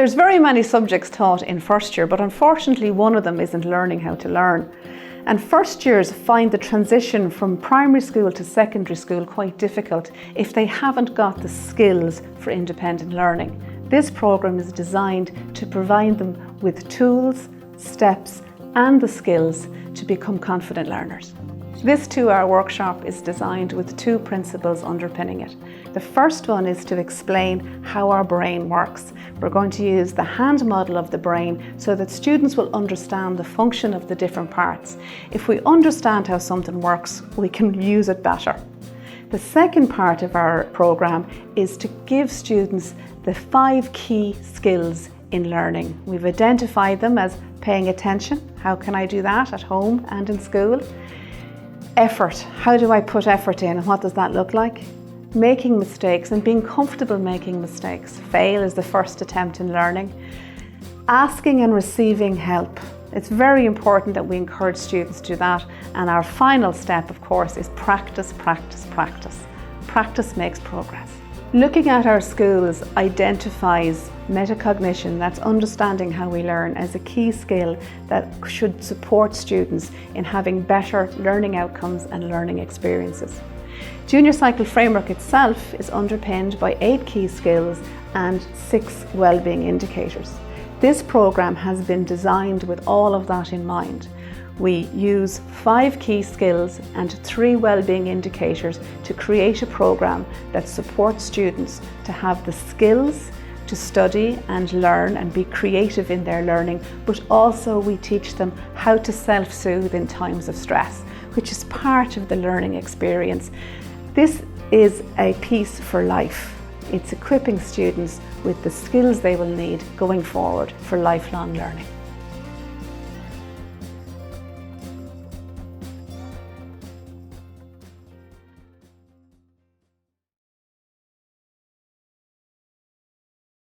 There's very many subjects taught in first year, but unfortunately one of them isn't learning how to learn. And first years find the transition from primary school to secondary school quite difficult if they haven't got the skills for independent learning. This programme is designed to provide them with tools, steps and the skills to become confident learners. This 2-hour workshop is designed with 2 principles underpinning it. The first one is to explain how our brain works. We're going to use the hand model of the brain so that students will understand the function of the different parts. If we understand how something works, we can use it better. The second part of our programme is to give students the 5 key skills in learning. We've identified them as paying attention. How can I do that at home and in school? Effort. How do I put effort in and what does that look like? Making mistakes and being comfortable making mistakes. Fail is the first attempt in learning. Asking and receiving help. It's very important that we encourage students to do that. And our final step, of course, is practice, practice, practice. Practice makes progress. Looking at our schools identifies metacognition, that's understanding how we learn, as a key skill that should support students in having better learning outcomes and learning experiences. Junior Cycle Framework itself is underpinned by 8 key skills and 6 wellbeing indicators. This programme has been designed with all of that in mind. We use 5 key skills and 3 wellbeing indicators to create a programme that supports students to have the skills to study and learn and be creative in their learning, but also we teach them how to self-soothe in times of stress, which is part of the learning experience. This is a piece for life. It's equipping students with the skills they will need going forward for lifelong learning.